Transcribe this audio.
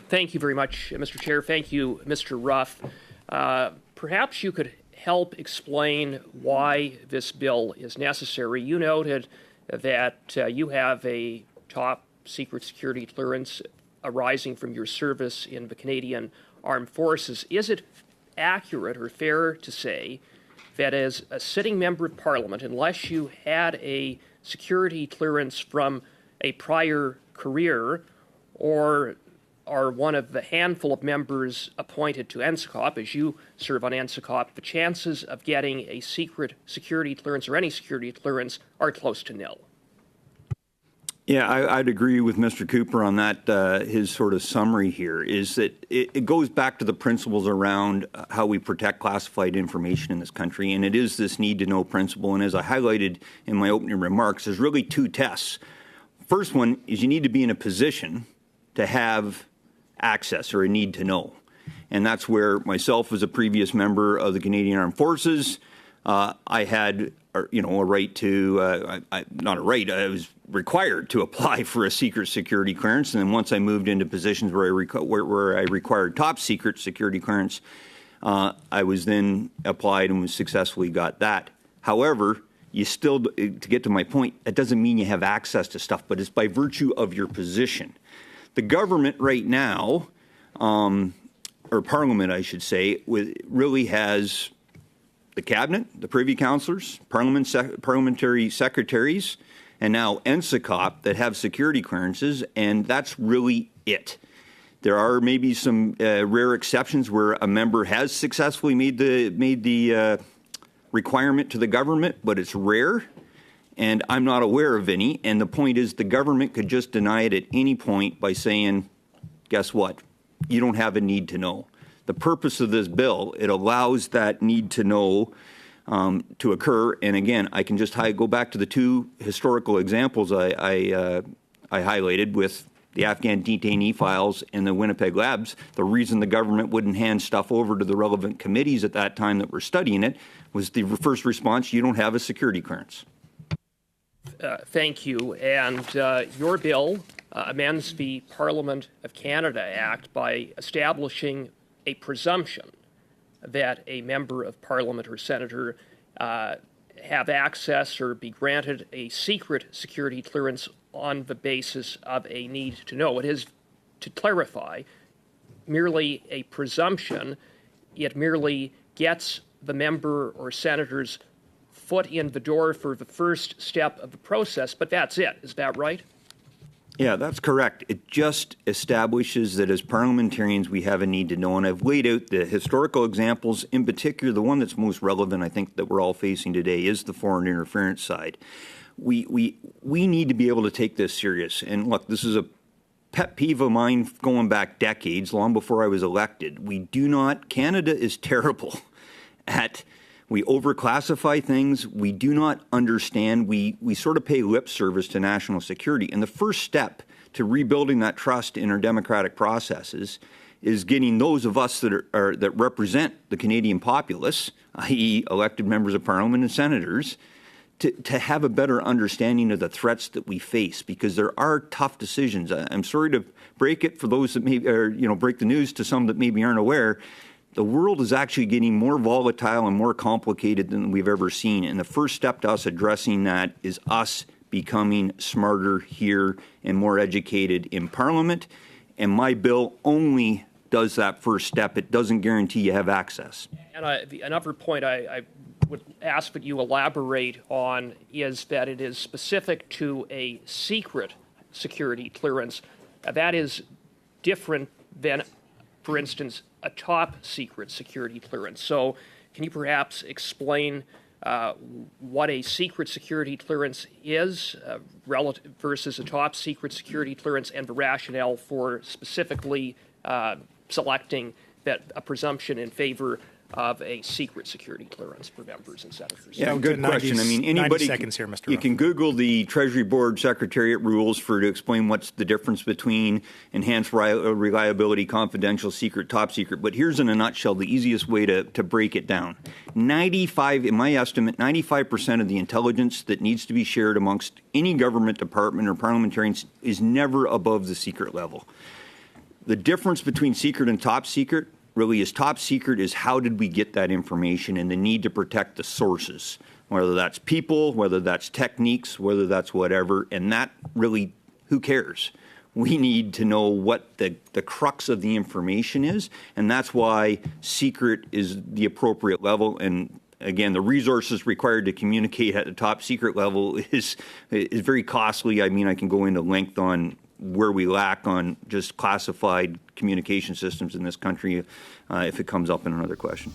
Thank you very much, Mr. Chair. Thank you, Mr. Ruff. Perhaps you could help explain why this bill is necessary. You noted that you have a top secret security clearance arising from your service in the Canadian Armed Forces. Is it accurate or fair to say that as a sitting member of Parliament, unless you had a security clearance from a prior career or are one of the handful of members appointed to NSCOP, as you serve on NSCOP, the chances of getting a secret security clearance or any security clearance are close to nil? Yeah, I'd agree with Mr. Cooper on that. His sort of summary here is that it goes back to the principles around how we protect classified information in this country, and it is this need-to-know principle. And as I highlighted in my opening remarks, there's really two tests. First one is you need to be in a position to have access or a need to know. And that's where myself as a previous member of the Canadian Armed Forces, I had a right to, not a right, I was required to apply for a secret security clearance. And then once I moved into positions where I required top secret security clearance, I was then applied and was successfully got that. However, you still, to get to my point, that doesn't mean you have access to stuff, but it's by virtue of your position. The government right now, or Parliament, I should say, really has the Cabinet, the Privy Councillors, parliamentary secretaries, and now NSCOP that have security clearances, and that's really it. There are maybe some rare exceptions where a member has successfully made the requirement to the government, but it's rare. And I'm not aware of any. And the point is the government could just deny it at any point by saying, guess what? You don't have a need to know. The purpose of this bill, it allows that need to know to occur. And again, I can just go back to the two historical examples I highlighted with the Afghan detainee files and the Winnipeg labs. The reason the government wouldn't hand stuff over to the relevant committees at that time that were studying it was the first response, you don't have a security clearance. Thank you. And your bill amends the Parliament of Canada Act by establishing a presumption that a member of Parliament or senator have access or be granted a secret security clearance on the basis of a need to know. It is, to clarify, merely a presumption. It merely gets the member or senator's foot in the door for the first step of the process, but that's it. Is that right? Yeah, that's correct. It just establishes that as parliamentarians we have a need to know, and I've laid out the historical examples. In particular, the one that's most relevant, I think, that we're all facing today is the foreign interference side. We need to be able to take this serious. And look, this is a pet peeve of mine going back decades, long before I was elected. Canada is terrible at we overclassify things. We do not understand. We sort of pay lip service to national security. And the first step to rebuilding that trust in our democratic processes is getting those of us that represent the Canadian populace, i.e. elected members of Parliament and senators, to have a better understanding of the threats that we face, because there are tough decisions. I'm sorry to break it for those that break the news to some that maybe aren't aware. The world is actually getting more volatile and more complicated than we've ever seen. And the first step to us addressing that is us becoming smarter here and more educated in Parliament. And my bill only does that first step. It doesn't guarantee you have access. And another point I would ask that you elaborate on is that it is specific to a secret security clearance. That is different than, for instance, a top secret security clearance. So can you perhaps explain what a secret security clearance is relative versus a top secret security clearance, and the rationale for specifically selecting a presumption in favor of a secret security clearance for members and senators? Yeah, good question. I mean, anybody, 90 seconds here, Mr. You can Google the Treasury Board Secretariat rules to explain what's the difference between enhanced reliability, confidential, secret, top secret. But here's in a nutshell the easiest way to break it down. 95, in my estimate, 95% of the intelligence that needs to be shared amongst any government department or parliamentarians is never above the secret level. The difference between secret and top secret really is top secret is how did we get that information and the need to protect the sources, whether that's people, whether that's techniques, whether that's whatever, and that really, who cares? We need to know what the crux of the information is, and that's why secret is the appropriate level. And again, the resources required to communicate at the top secret level is very costly. I mean, I can go into length on where we lack on just classified communication systems in this country if it comes up in another question.